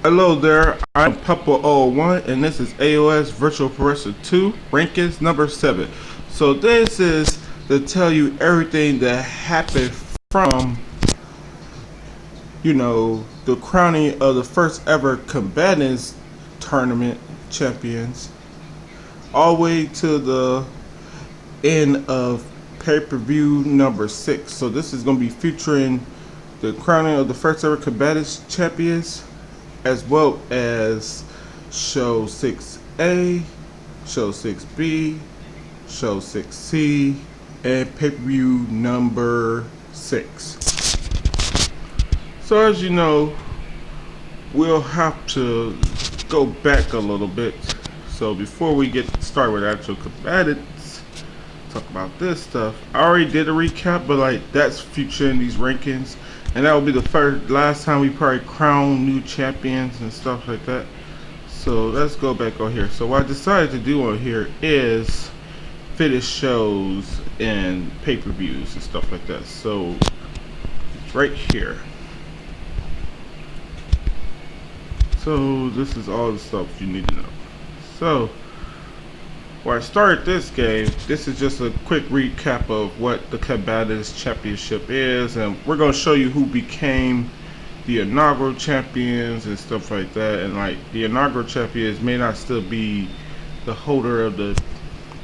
Hello there, I'm Puppo001 and this is AOS Virtual Pro Wrestling 2 Rankings number 7. So this is to tell you everything that happened from, the crowning of the first ever Combatants Tournament champions all the way to the end of pay-per-view number 6. So this is going to be featuring the crowning of the first ever Combatants champions, as well as Show 6A, Show 6B, Show 6C, and pay-per-view number 6. So as you know, we'll have to go back a little bit. So before we get started with actual combatants, talk about this stuff. I already did a recap, but that's future in these rankings. And that will be the last time we probably crown new champions and stuff like that. So let's go back on here. So what I decided to do on here is finish shows and pay-per-views and stuff like that. So it's right here. So this is all the stuff you need to know. So when I started this game, this is just a quick recap of what the Combatants Championship is, and we're going to show you who became the inaugural champions and stuff like that. And the inaugural champions may not still be the holder of the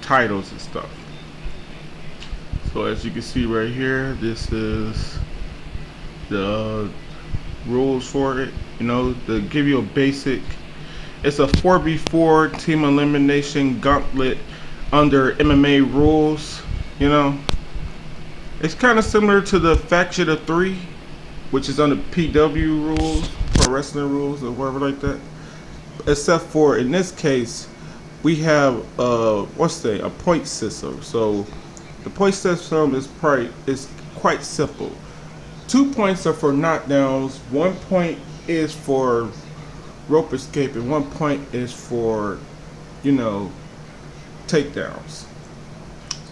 titles and stuff. So as you can see right here, this is the rules for it. To give you a basic, it's a 4v4 team elimination gauntlet under MMA rules. It's kind of similar to the Faction of 3, which is under PW rules, pro wrestling rules, or whatever like that. Except for in this case, we have a point system. So the point system is quite simple. 2 points are for knockdowns. 1 point is for rope escape, and 1 point is for takedowns,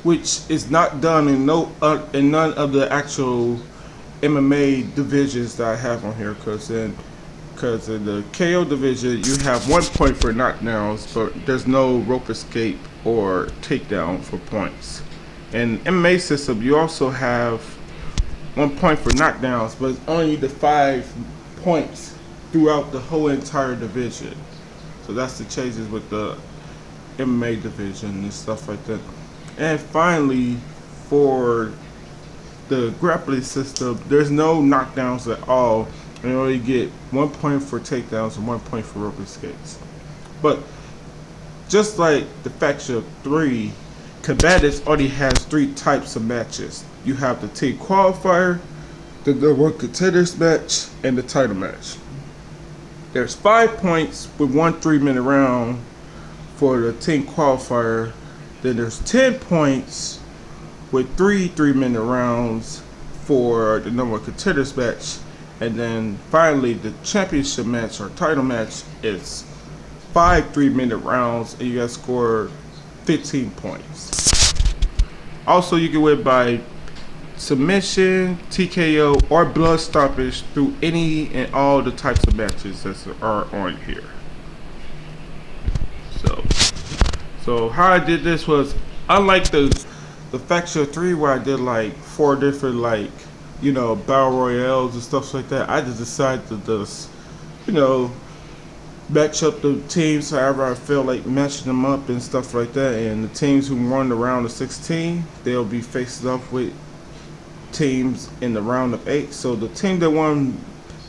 which is not done in none of the actual MMA divisions that I have on here, because in the KO division you have 1 point for knockdowns, but there's no rope escape or takedown for points. In MMA system you also have 1 point for knockdowns, but it's only the 5 points throughout the whole entire division. So that's the changes with the MMA division and stuff like that. And finally, for the grappling system, there's no knockdowns at all. And you only get 1 point for takedowns and 1 point for rope escapes. But just like the Faction of 3, Combatants already has 3 types of matches. You have the team qualifier, the number 1 contenders match, and the title match. There's 5 points with 1 3-minute round for the team qualifier. Then there's 10 points with 3 3-minute rounds for the number 1 contenders match. And then finally the championship match or title match is 5 3-minute rounds, and you gotta score 15 points. Also, you can win by submission, TKO, or blood stoppage through any and all the types of matches that are on here. So how I did this was, unlike the Faction 3 where I did 4 different battle royales and stuff like that, I just decided to just match up the teams however I feel like matching them up and stuff like that. And the teams who won the round of 16, they'll be facing off with teams in the round of 8. So the team that won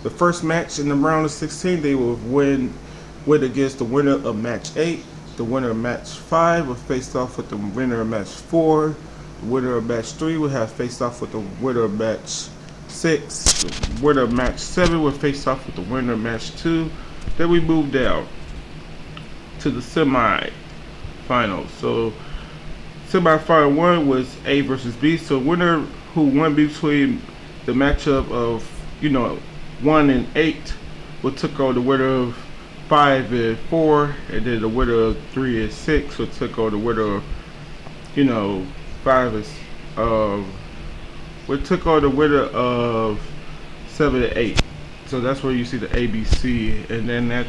the first match in the round of 16, they will win against the winner of match 8. The winner of match 5 will face off with the winner of match 4. The winner of match 3 will have faced off with the winner of match 6. The winner of match 7 will face off with the winner of match 2. Then we move down to the semi-finals. So semi-final 1 was A versus B. So winner who won between the matchup of 1 and 8 will took on the winner of 5 and 4, and then the winner of 3 and 6 will took on the winner of 5 and we took on the winner of 7 and 8. So that's where you see the ABC, and then that,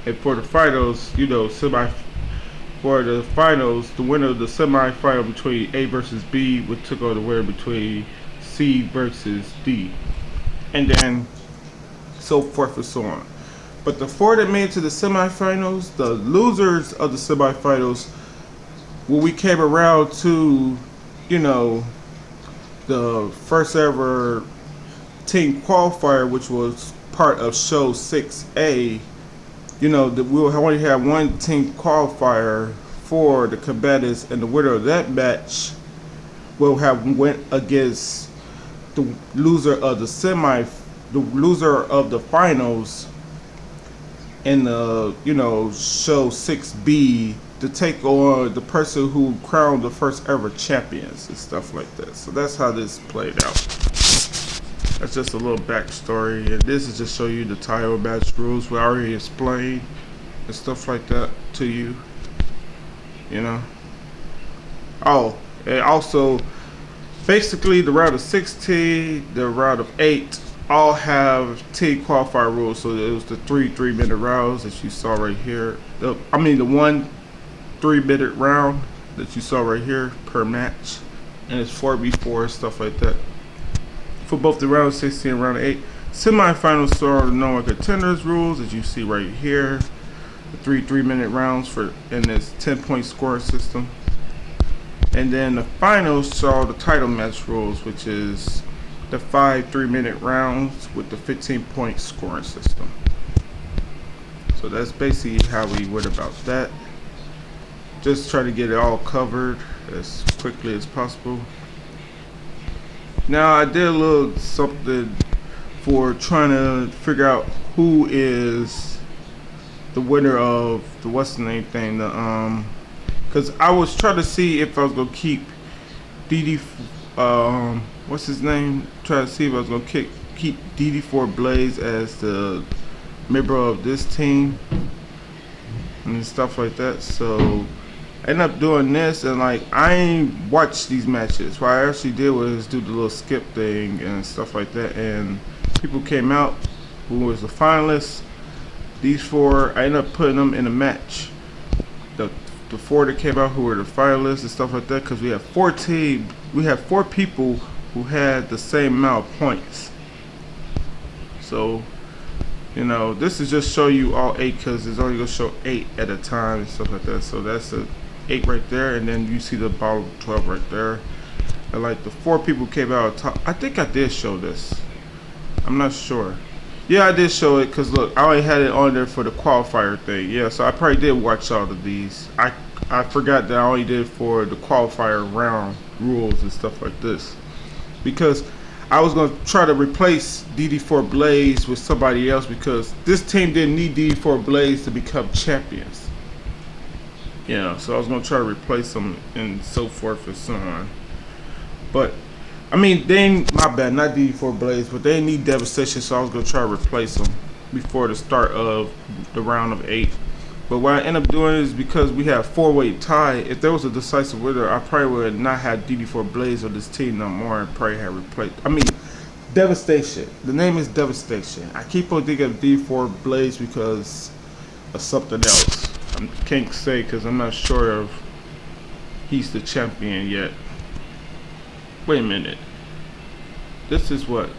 and for the finals, you know, for the finals, the winner of the semi-final between A versus B would took on the winner between C versus D, and then so forth and so on. But the four that made it to the semifinals, the losers of the semifinals, when we came around to, you know, the first ever team qualifier, which was part of show 6A, you know, we'll only have one team qualifier for the combatants, and the winner of that match will have went against the loser of the loser of the finals in the, you know, show 6B to take on the person who crowned the first ever champions and stuff like that. So that's how this played out. That's just a little backstory, and this is just show you the title match rules we already explained and stuff like that to you. You know. Oh, and also, basically the round of 16, the round of 8, all have team qualifier rules. So it was the 3 3-minute rounds that you saw right here. The 1 3-minute round that you saw right here per match, and it's 4v4 stuff like that. For both the round of 16 and round of 8, semifinals saw the no contenders rules as you see right here. The 3 3-minute rounds in this 10-point scoring system. And then the finals saw the title match rules, which is the 5 3-minute rounds with the 15-point scoring system. So that's basically how we went about that. Just try to get it all covered as quickly as possible. Now I did a little something for trying to figure out who is the winner of the what's the name thing, because I was trying to see if I was gonna keep what's his name? Try to see if I was gonna keep DD4 Blaze as the member of this team and stuff like that. So I ended up doing this, and like I ain't watched these matches. What I actually did was do the little skip thing and stuff like that, and people came out who was the finalists. These four, I ended up putting them in a match. The four that came out who were the finalists and stuff like that, because we have 4 people who had the same amount of points. So, you know, this is just show you all 8, because it's only gonna show 8 at a time and stuff like that. So that's a 8 right there, and then you see the bottom 12 right there. And like the 4 people came out top. I think I did show this. I'm not sure. Yeah, I did show it, because look, I only had it on there for the qualifier thing. Yeah, so I probably did watch all of these. I forgot that I only did for the qualifier round rules and stuff like this, because I was going to try to replace DD4 Blaze with somebody else, because this team didn't need DD4 Blaze to become champions. You know, so I was going to try to replace them and so forth and so on. But I mean, they ain't, my bad, not DD4 Blaze, but they need Devastation, so I was going to try to replace them before the start of the round of 8. But what I end up doing is, because we have 4-way tie, if there was a decisive winner, I probably would not have DD4 Blaze on this team no more, and probably have replaced, Devastation. The name is Devastation. I keep on thinking of DD4 Blaze because of something else. I can't say, because I'm not sure if he's the champion yet. Wait a minute. This is what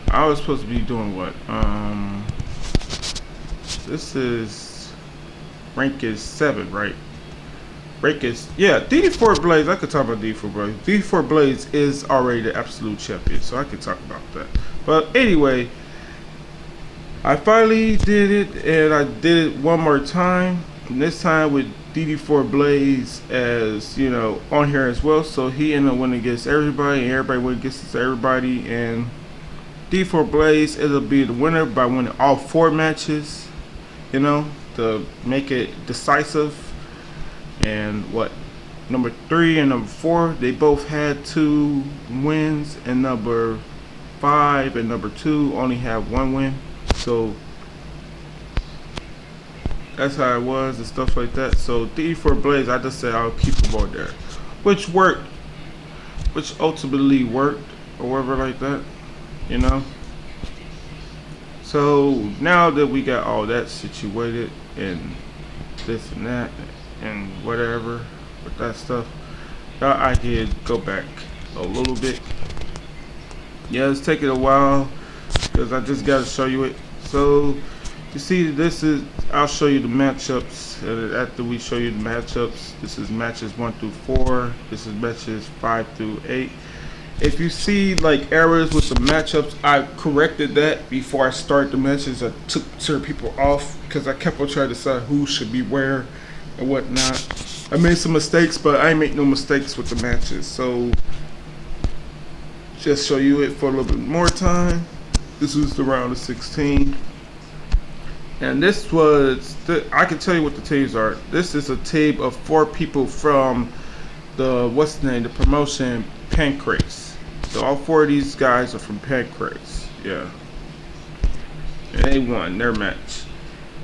I was supposed to be doing. What? This is rank is 7, right? Rank is, yeah. DD4 Blaze. I could talk about DD4 Blaze. DD4 Blaze is already the absolute champion, so I could talk about that. But anyway, I finally did it, and I did it one more time. And this time with DD4 Blaze, as you know, on here as well. So he ended up winning against everybody, and everybody went against everybody, and DD4 Blaze ended up being the winner by winning all 4 matches, you know, to make it decisive. And what, number 3 and number 4, they both had 2 wins, and number 5 and number 2 only have 1 win. So that's how it was and stuff like that. So DD4 Blaze, I just said I'll keep him on there, which worked, which ultimately worked, or whatever like that, you know. So now that we got all that situated and this and that and whatever with that stuff, I could go back a little bit. Yeah, it's taking a while because I just got to show you it. So you see, this is, I'll show you the matchups. After we show you the matchups, this is matches 1 through 4. This is matches 5 through 8. If you see like errors with the matchups, I corrected that before I start the matches. I took certain people off because I kept on trying to decide who should be where and whatnot. I made some mistakes, but I ain't make no mistakes with the matches. So just show you it for a little bit more time. This was the round of 16. And this was, I can tell you what the teams are. This is a team of 4 people from the, what's the name, the promotion Pancrase. So all 4 of these guys are from Pancrase. Yeah. And they won their match.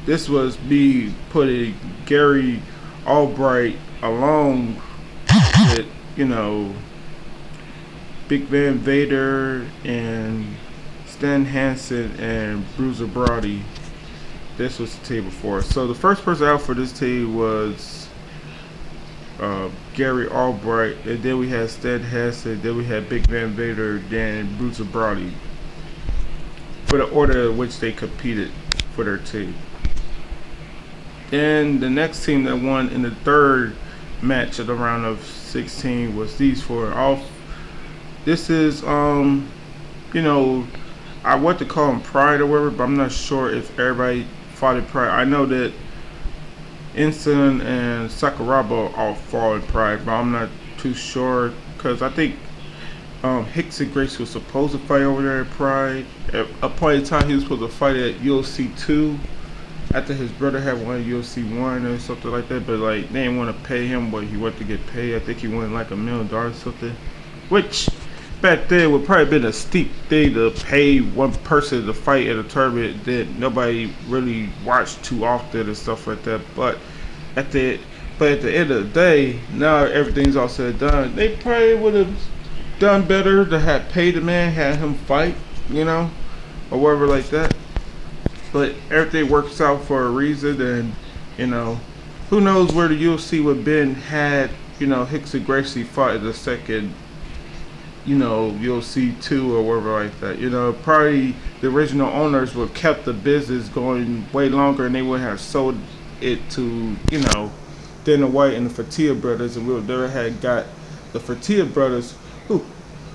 This was me putting Gary Albright along with, you know, Big Van Vader and Stan Hansen and Bruiser Brody. This was the team before. So the first person out for this team was Gary Albright, and then we had Stan Hansen, then we had Big Van Vader, then Bruiser Brody, for the order in which they competed for their team. Then the next team that won in the third match of the round of 16 was these 4. This is you know, I want to call them Pride or whatever, but I'm not sure if everybody fought in Pride. I know that Ensign and Sakuraba all fought in Pride, but I'm not too sure because I think Hicks and Grace was supposed to fight over there in Pride. At a point in time, he was supposed to fight at UFC 2 after his brother had won UFC 1 or something like that, but like they didn't want to pay him what he wanted to get paid. I think he wanted like $1 million or something, which back then would probably been a steep thing to pay one person to fight at a tournament that nobody really watched too often and stuff like that. But at the end of the day, now everything's all said and done, they probably would have done better to have paid the man, had him fight, you know, or whatever like that. But everything works out for a reason, and you know, who knows where the UFC would have been had, you know, Hicks and Gracie fought in the second, you know, UFC 2 or whatever like that. You know, probably the original owners would have kept the business going way longer, and they would have sold it to, you know, Dana White and the Fertitta brothers, and we would never had got the Fertitta brothers, who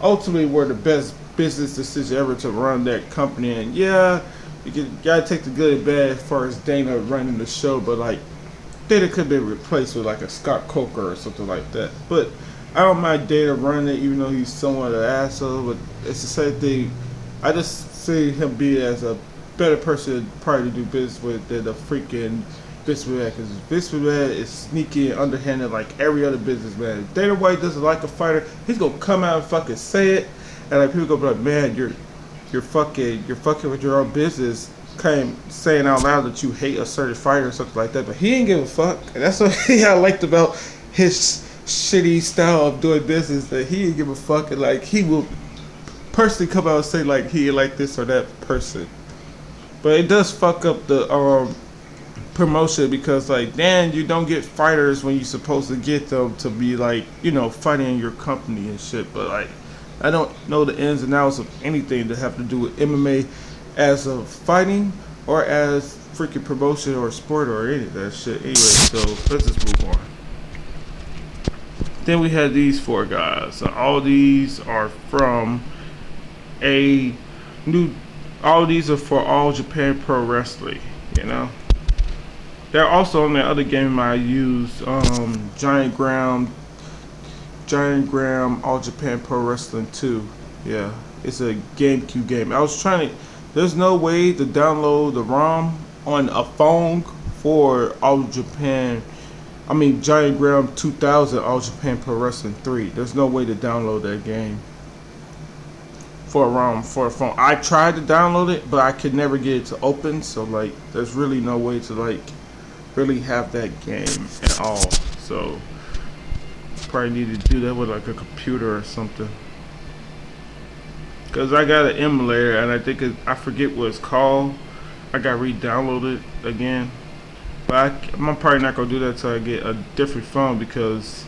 ultimately were the best business decision ever to run that company. And yeah, you gotta take the good and bad as far as Dana running the show, but like Dana could have been replaced with like a Scott Coker or something like that. But I don't mind Dana running it, even though he's somewhat an asshole. But it's the same thing. I just see him be as a better person probably to do business with than the freaking Vince McMahon, because Vince McMahon is sneaky and underhanded like every other businessman. If Dana White doesn't like a fighter, he's gonna come out and fucking say it, and like people gonna be like, man, you're fucking with your own business, kind of saying out loud that you hate a certain fighter or something like that. But he ain't give a fuck, and that's what I liked about his shitty style of doing business, that he didn't give a fuck, and like he will personally come out and say like he like this or that person. But it does fuck up the promotion, because like then you don't get fighters when you're supposed to get them to be like, you know, fighting in your company and shit. But like I don't know the ins and outs of anything that have to do with MMA as of fighting or as freaking promotion or sport or any of that shit. Anyway, so let's just move on. Then we had these 4 guys. All these are from a new. All these are for All Japan Pro Wrestling. You know. They're also on the other game I used, Giant Graham All Japan Pro Wrestling 2. Yeah, it's a GameCube game. I was trying to. There's no way to download the ROM on a phone for All Japan. I mean, Giant Graham 2000 All Japan Pro Wrestling 3. There's no way to download that game for a ROM for a phone. I tried to download it, but I could never get it to open. So like, there's really no way to like really have that game at all. So probably need to do that with like a computer or something, Cause I got an emulator and I think I forget what it's called. I got re-downloaded again, but I'm probably not gonna do that till I get a different phone because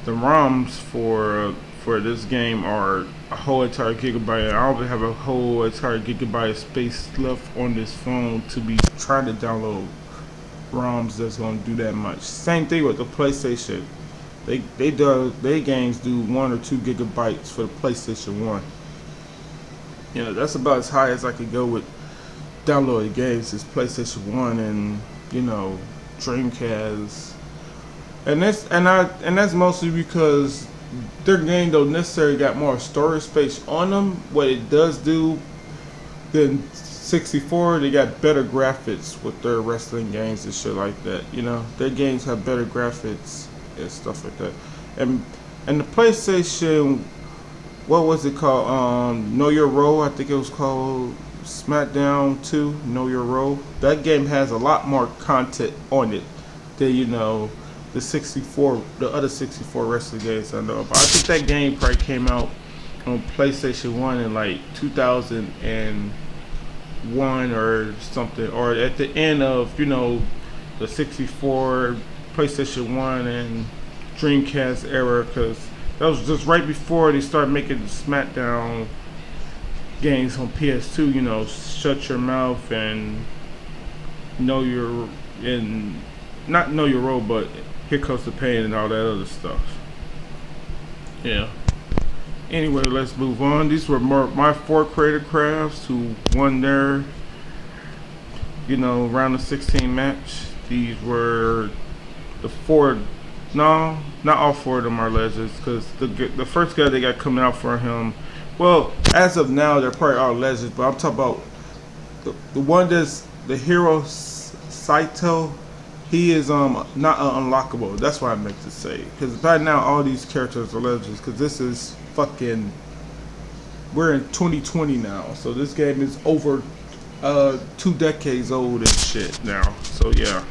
the ROMs for this game are a whole entire gigabyte. And I don't have a whole entire gigabyte of space left on this phone to be trying to download ROMs that's gonna do that much. Same thing with the PlayStation. They games do 1 or 2 gigabytes for the PlayStation 1. You know, that's about as high as I could go with downloaded games is PlayStation 1 and, you know, Dreamcast. And that's mostly because their game don't necessarily got more storage space on them. What it does do than 64, they got better graphics with their wrestling games and shit like that. You know, their games have better graphics and stuff like that. And the PlayStation, what was it called? Know Your Role, I think it was called SmackDown 2, Know Your Role. That game has a lot more content on it than, you know, the other 64 wrestling games I know about. I think that game probably came out on PlayStation 1 in like 2001 or something, or at the end of, you know, the 64, PlayStation 1 and Dreamcast era, because that was just right before they started making the SmackDown games on PS2, you know, Shut Your Mouth and Know Your, and not Know Your Role, but Here Comes the Pain and all that other stuff. Yeah. Anyway, let's move on. These were my 4 creator crafts who won their, you know, round of 16 match. These were the 4. No, not all 4 of them are legends, because the first guy they got coming out for him, well, as of now they're probably all legends, but I'm talking about the one that's the hero Saito. He is not unlockable. That's what I meant to say. Because by now all these characters are legends. Because this is fucking, we're in 2020 now, so this game is over 2 decades old and shit now. So yeah,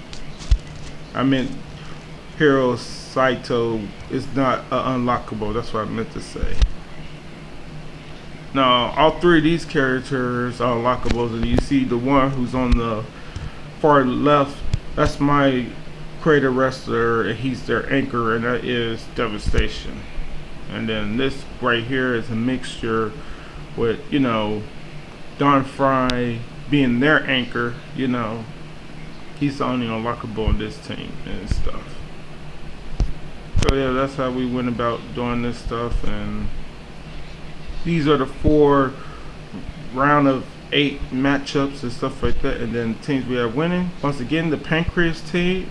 I meant Hero Saito is not unlockable. That's what I meant to say. Now all 3 of these characters are unlockables, and you see the one who's on the far left. That's my creator wrestler, and he's their anchor, and that is Devastation. And then this right here is a mixture with, you know, Don Fry being their anchor. You know, he's the only unlockable on this team and stuff. So yeah, that's how we went about doing this stuff, and these are the 4 round of 8 matchups and stuff like that, and then the teams we have winning. Once again, the Pancreas team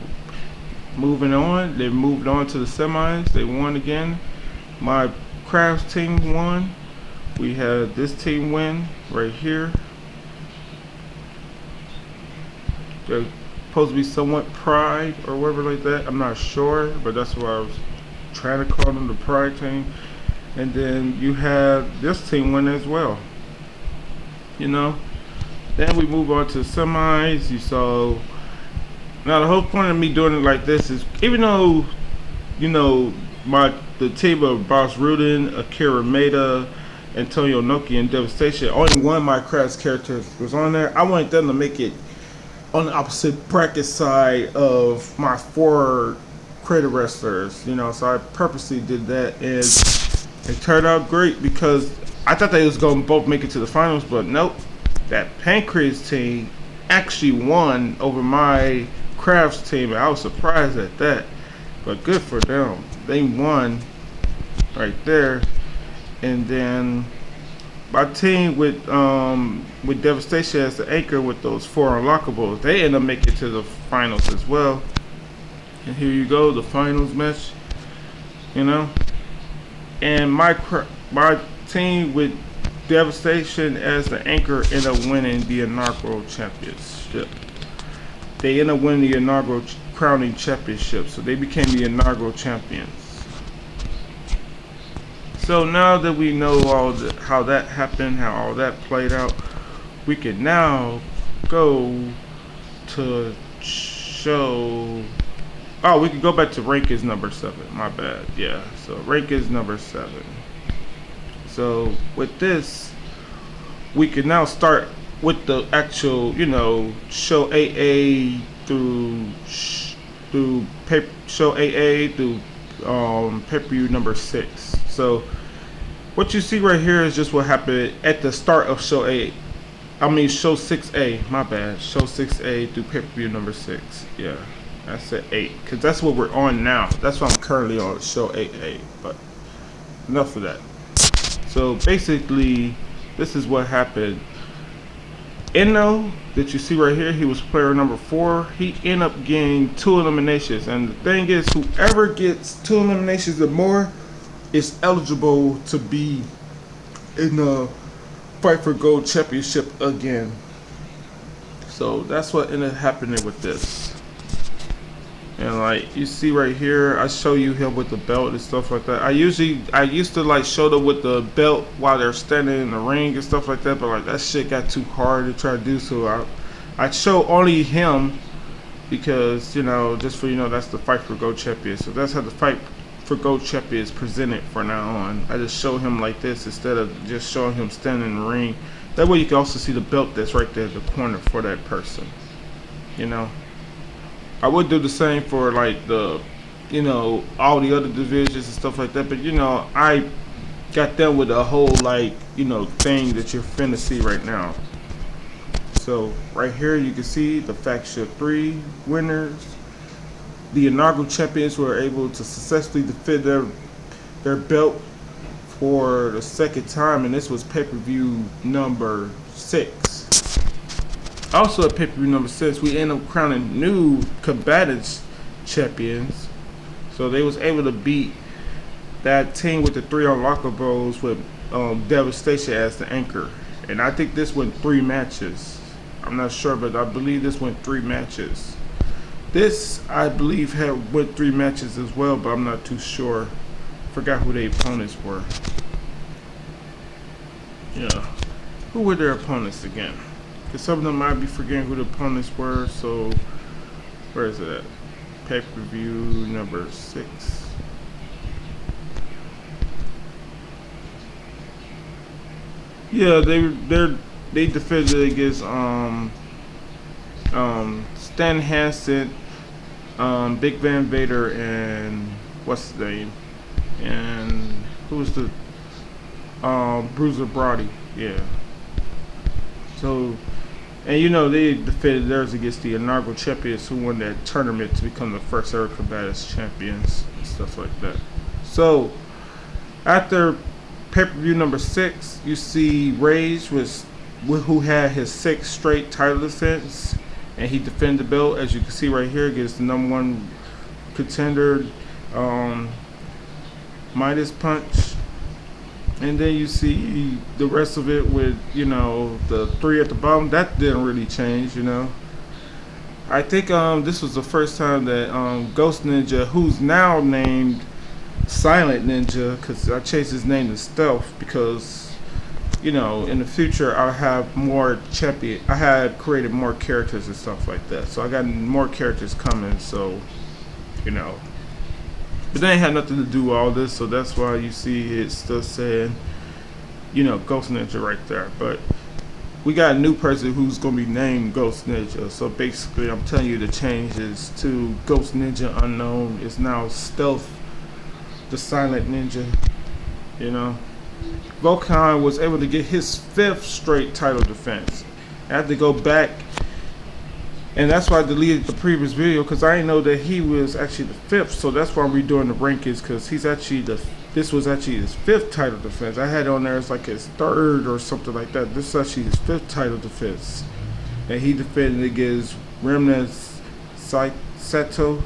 moving on. They moved on to the semis. They won again. My Crafts team won. We had this team win right here. They're supposed to be somewhat Pride or whatever like that. I'm not sure, but that's what I was trying to call them, the Pride team. And then you have this team win as well. You know, then we move on to the semis. You saw, now the whole point of me doing it like this is, even though, you know, the team of Boss Rudin, Akira Maeda, Antonio Inoki, and Devastation, only one of my Crafts characters was on there. I wanted them to make it on the opposite bracket side of my 4 creator wrestlers, you know, so I purposely did that, and it turned out great because I thought they was going to both make it to the finals, but nope. That Pancreas team actually won over my Crafts team, and I was surprised at that. But good for them. They won right there. And then my team with Devastation as the anchor with those 4 unlockables, they end up making it to the finals as well. And here you go, the finals match. You know? And my team with Devastation as the anchor ended up winning the inaugural championship. They ended up winning the inaugural crowning championship, so they became the inaugural champions. So now that we know how that happened, how all that played out, we can now go to show. Oh, we can go back to rank is number 7. My bad. Yeah. So rank is number 7. So with this, we can now start with the actual, show AA through show AA through pay-per-view number 6. So what you see right here is just what happened at the start of show 8. I mean show 6A. My bad. Show 6A through pay-per-view number 6. Yeah, I said 8 because that's what we're on now. That's what I'm currently on, show 8A. But enough of that. So basically, this is what happened. Eno that you see right here, he was player number 4. He ended up getting 2 eliminations, and the thing is, whoever gets 2 eliminations or more is eligible to be in the Fight for Gold Championship again. So that's what ended up happening with this. And like you see right here, I show you him with the belt and stuff like that. I used to like show them with the belt while they're standing in the ring and stuff like that, but like that shit got too hard to try to do, so I show only him because, just for that's the Fight for Gold champion. So that's how the Fight for Gold champion is presented from now on. I just show him like this instead of just showing him standing in the ring. That way you can also see the belt that's right there in the corner for that person. I would do the same for like the, all the other divisions and stuff like that. But I got them with a whole like, thing that you're finna see right now. So right here you can see the Faction 3 winners. The inaugural champions were able to successfully defend their belt for the second time, and this was pay-per-view number 6. Also at pay-per-view number 6, we end up crowning new combatants champions. So they was able to beat that team with the 3 unlockables with Devastation as the anchor. And I think this went 3 matches. I'm not sure, but I believe this went 3 matches. This, I believe, went 3 matches as well, but I'm not too sure. Forgot who their opponents were. Yeah. Who were their opponents again? Because some of them might be forgetting who the opponents were, so where is it at? Pay-per-view number 6. Yeah, they defended against Stan Hansen, Big Van Vader, and what's his name? And who's the Bruiser Brody? Yeah. So, and they defended theirs against the inaugural champions who won that tournament to become the first ever combatants champions and stuff like that. So, after pay-per-view number 6, you see Rage who had his 6th straight title defense, and he defended the belt, as you can see right here, against the number 1 contender, Midas Punch. And then you see the rest of it with, the 3 at the bottom. That didn't really change, I think this was the first time that Ghost Ninja, who's now named Silent Ninja, because I changed his name to Stealth, because, in the future I'll have more champion. I had created more characters and stuff like that. So I got more characters coming, so, But they ain't had nothing to do with all this, so that's why you see it still saying, Ghost Ninja right there. But we got a new person who's going to be named Ghost Ninja. So basically, I'm telling you the changes to Ghost Ninja Unknown is now Stealth, the Silent Ninja. Volkan was able to get his 5th straight title defense. I had to go back. And that's why I deleted the previous video, because I didn't know that he was actually the 5th. So that's why I'm redoing the rankings, because this was actually his 5th title defense. I had it on there as like his 3rd or something like that. This is actually his 5th title defense. And he defended against Remnant Sato.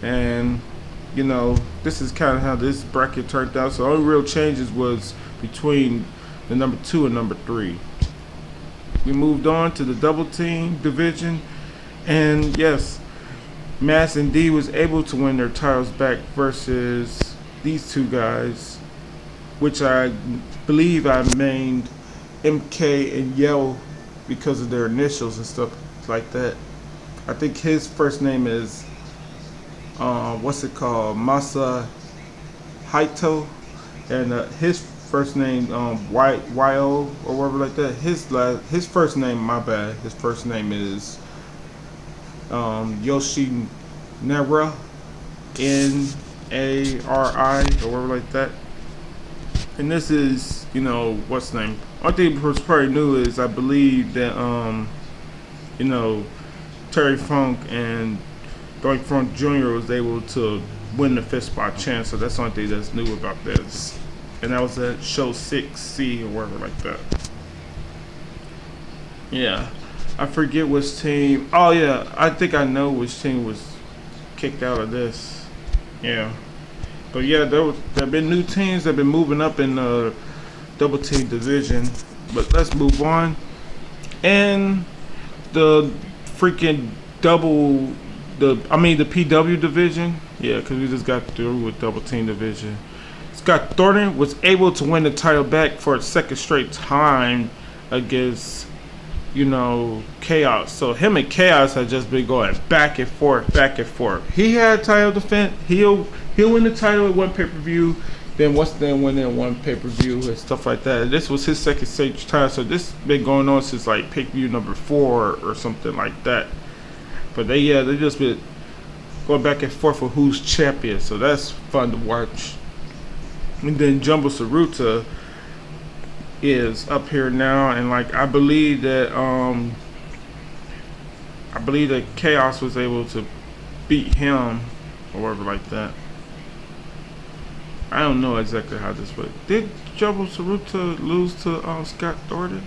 And, this is kind of how this bracket turned out. So the only real changes was between the number 2 and number 3. We moved on to the double team division, and yes, Mass and D was able to win their titles back versus these 2 guys, which I believe I named MK and Yell because of their initials and stuff like that. I think his first name is Masa Haito, and his first name Y-O or whatever like that. His first name, my bad. His first name is Yoshi Nara, Nari or whatever like that. And this is, what's the name? One thing was probably new is I believe that you know, Terry Funk and Doink Funk Jr. was able to win the fifth spot chance, so that's the only thing that's new about this. And that was at show 6C or whatever like that. Yeah. I forget which team. Oh yeah, I think I know which team was kicked out of this. Yeah. But yeah, there have been new teams that have been moving up in the double team division. But let's move on. And the freaking the PW division. Yeah, because we just got through with double team division. Scott Thornton was able to win the title back for a second straight time against, Chaos. So him and Chaos have just been going back and forth, back and forth. He had title defense. He'll win the title at one pay-per-view. Then win in one pay-per-view and stuff like that. This was his second stage time, so this has been going on since like pay-per-view number 4 or something like that. But they just been going back and forth for who's champion, so that's fun to watch. And then Jumbo Tsuruta is up here now, and like I believe that Chaos was able to beat him or whatever like that. I don't know exactly how this went. Did Jumbo Tsuruta lose to Scott Thornton?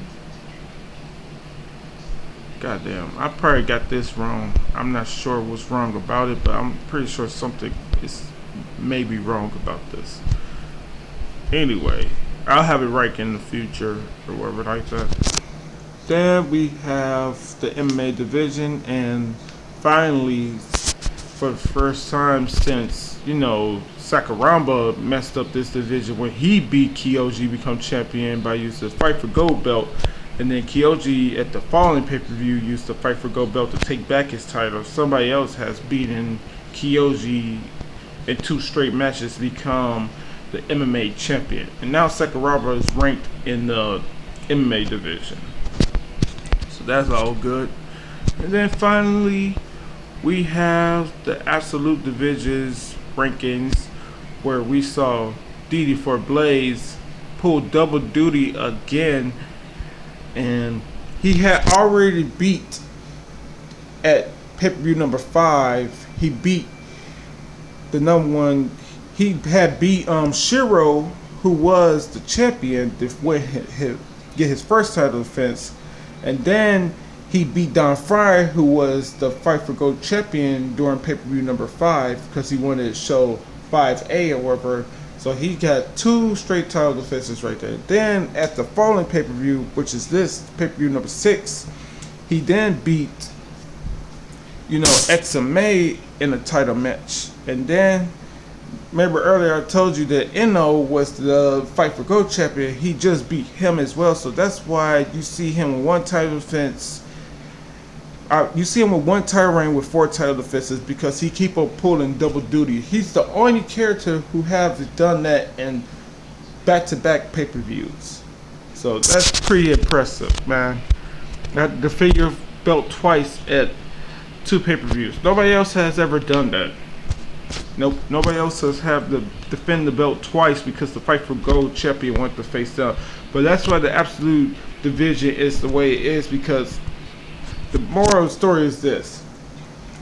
Goddamn, I probably got this wrong. I'm not sure what's wrong about it, but I'm pretty sure something is maybe wrong about this. Anyway, I'll have it right in the future or whatever like that. Then we have the MMA division, and finally, for the first time since, Sakuraba messed up this division when he beat Kyoji, become champion by using the Fight for Gold belt. And then Kyoji at the following pay-per-view used the Fight for Gold belt to take back his title. Somebody else has beaten Kyoji in 2 straight matches to become the MMA champion. And now Sakuraba is ranked in the MMA division. So that's all good. And then finally, we have the Absolute Divisions rankings, where we saw DD4 Blaze pull double duty again. And he had already beat at pay-per-view number 5. He beat the number 1. He had beat Shiro, who was the champion, to get his first title defense. And then he beat Don Frye, who was the Fight for Gold champion during pay-per-view number 5, because he wanted to show 5A or whatever. So he got 2 straight title defenses right there. Then at the following pay-per-view, which is this pay-per-view number 6, he then beat, XMA in a title match. And then, remember earlier I told you that Eno was the Fight for Gold champion. He just beat him as well. So that's why you see him with 1 title defense. You see him with 1 title reign with 4 title defenses, because he keep on pulling double duty. He's the only character who have done that in back-to-back pay-per-views. So that's pretty impressive, man. Got to defend your belt twice at 2 pay-per-views. Nobody else has ever done that. Nope. Nobody else has had to defend the belt twice, because the Fight for Gold champion went to face down. But that's why the Absolute division is the way it is, because the moral of the story is this: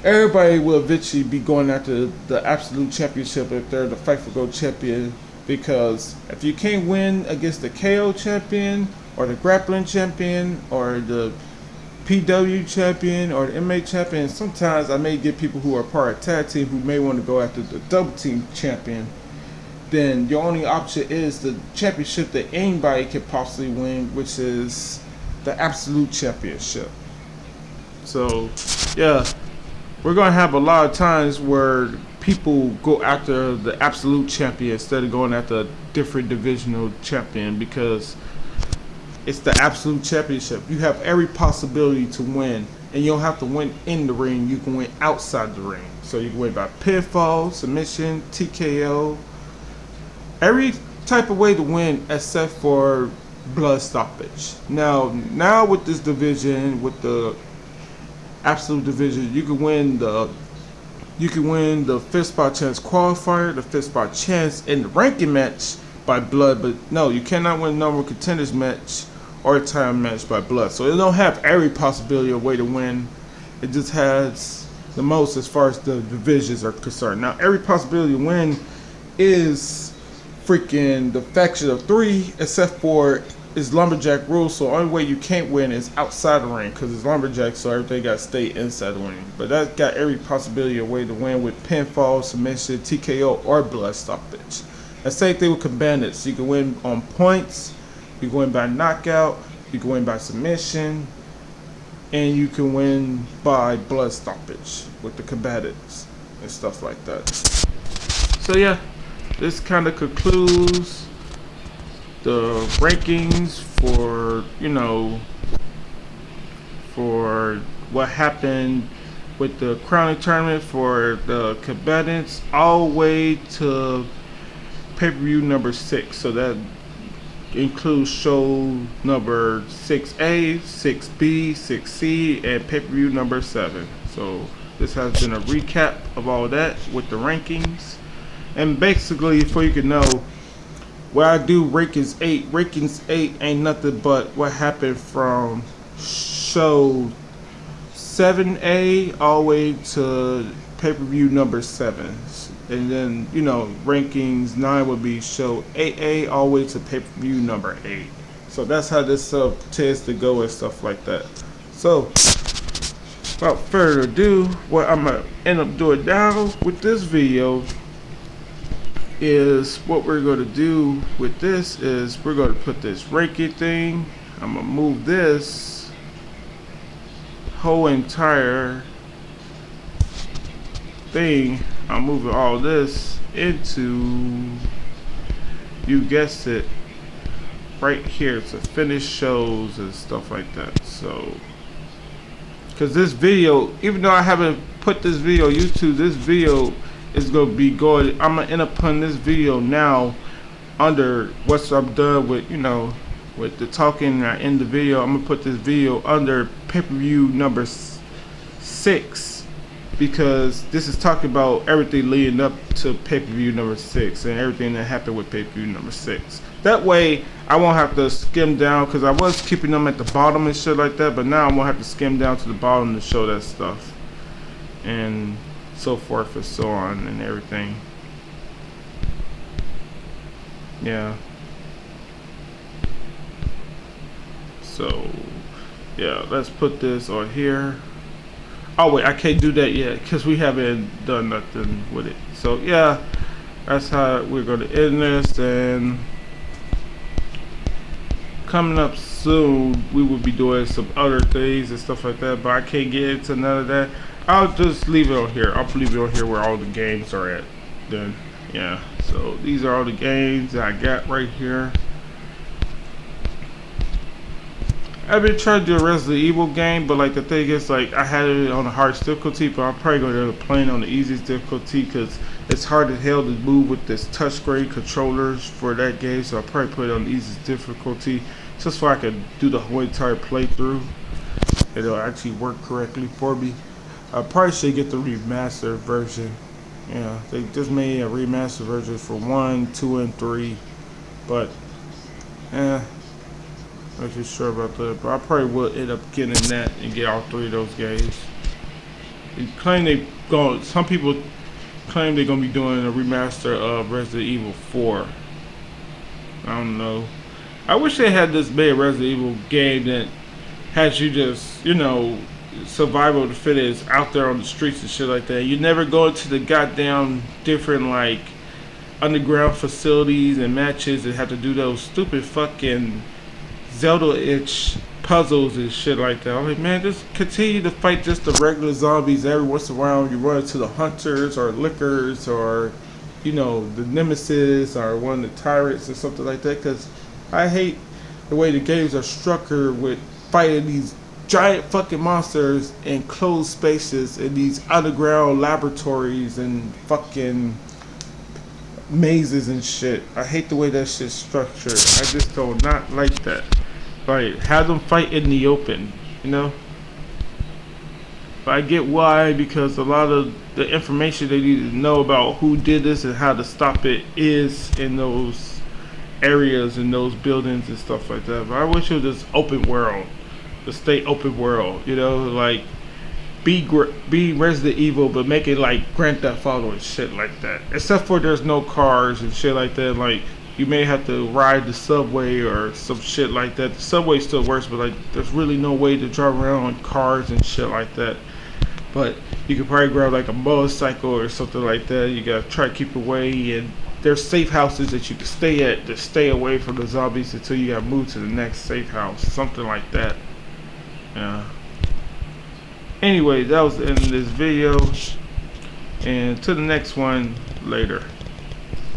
everybody will eventually be going after the Absolute Championship if they're the Fight for Gold champion, because if you can't win against the KO champion or the grappling champion or the PW champion or the MMA champion, sometimes I may get people who are part of tag team who may want to go after the double team champion. Then your only option is the championship that anybody could possibly win, which is the Absolute Championship. So, yeah, we're going to have a lot of times where people go after the Absolute Champion instead of going after a different divisional champion, because it's the Absolute Championship. You have every possibility to win, and you don't have to win in the ring. You can win outside the ring. So you can win by pinfall, submission, TKO. Every type of way to win except for blood stoppage. Now with this division, with the absolute division, you can win the fifth spot chance qualifier, the fifth spot chance in the ranking match by blood, but no, you cannot win number contenders match or time match by blood. So it don't have every possibility of way to win. It just has the most as far as the divisions are concerned. Now every possibility to win is freaking the faction of 3, except for it's lumberjack rules. So the only way you can't win is outside the ring because it's lumberjack, so everything got to stay inside the ring. But that got every possibility of way to win with pinfall, submission, TKO, or blood stoppage. The same thing with combatants. You can win on points, you can win by knockout, you can win by submission, and you can win by blood stoppage with the combatants and stuff like that. So yeah, this kind of concludes the rankings for, for what happened with the crowning tournament for the combatants all the way to pay-per-view number 6. So that includes show number 6A, 6B, 6C, and pay-per-view number 7. So this has been a recap of all that with the rankings. And basically, for you can know, when I do rankings 8 ain't nothing but what happened from show 7A all the way to pay-per-view number 7. And then, rankings 9 would be show 8A all the way to pay-per-view number 8. So that's how this tends to go and stuff like that. So, without further ado, what I'm going to end up doing now with this video is what we're going to do with this is we're going to put this ranking thing. I'm going to move this whole entire thing. I'm moving all this into, you guessed it, right here to finish shows and stuff like that. So, because this video, even though I haven't put this video on YouTube, this video is going to be going, I'm going to end up putting this video now under once I'm done with, with the talking and I end the video. I'm going to put this video under pay-per-view number 6, because this is talking about everything leading up to pay-per-view number 6 and everything that happened with pay-per-view number 6. That way I won't have to skim down, because I was keeping them at the bottom and shit like that, but now I won't have to skim down to the bottom to show that stuff and so forth and so on and everything. Yeah. So yeah, let's put this on here. Oh wait, I can't do that yet because we haven't done nothing with it. So yeah, that's how we're going to end this. And coming up soon, we will be doing some other things and stuff like that, but I can't get into none of that. I'll just leave it on here. I'll leave it on here where all the games are at. Then yeah, so these are all the games that I got right here. I've been trying to do a Resident Evil game, but like the thing is, like I had it on the hardest difficulty, but I'm probably going to end up playing on the easiest difficulty because it's hard as hell to move with this touchscreen controllers for that game. So I'll probably put it on the easiest difficulty just so I can do the whole entire playthrough. It'll actually work correctly for me. I probably should get the remastered version. Yeah, they just made a remastered version for 1, 2, and 3, but I'm not too sure about that. But I probably will end up getting that and get all 3 of those games. They claim some people claim they're gonna be doing a remaster of Resident Evil 4. I don't know. I wish they had this made Resident Evil game that has you just, survival of the fittest out there on the streets and shit like that. You never go into the goddamn different like underground facilities and matches and have to do those stupid fucking Zelda-ish puzzles and shit like that. I'm like, man, just continue to fight just the regular zombies. Every once in a while you run into the hunters or lickers or the nemesis or one of the tyrants or something like that, because I hate the way the games are structured with fighting these giant fucking monsters in closed spaces in these underground laboratories and fucking mazes and shit. I hate the way that shit's structured. I just do not like that. Like, have them fight in the open, you know? But I get why, because a lot of the information they need to know about who did this and how to stop it is in those areas and those buildings and stuff like that. But I wish it was just open world, the stay open world, you know, like be Resident Evil, but make it like Grand Theft Auto and shit like that. Except for there's no cars and shit like that. Like you may have to ride the subway or some shit like that. The subway still works, but like there's really no way to drive around on cars and shit like that. But you could probably grab like a motorcycle or something like that. You gotta try to keep away, and there's safe houses that you can stay at to stay away from the zombies until you gotta move to the next safe house, something like that. Yeah. Anyway, that was the end of this video, and to the next one later.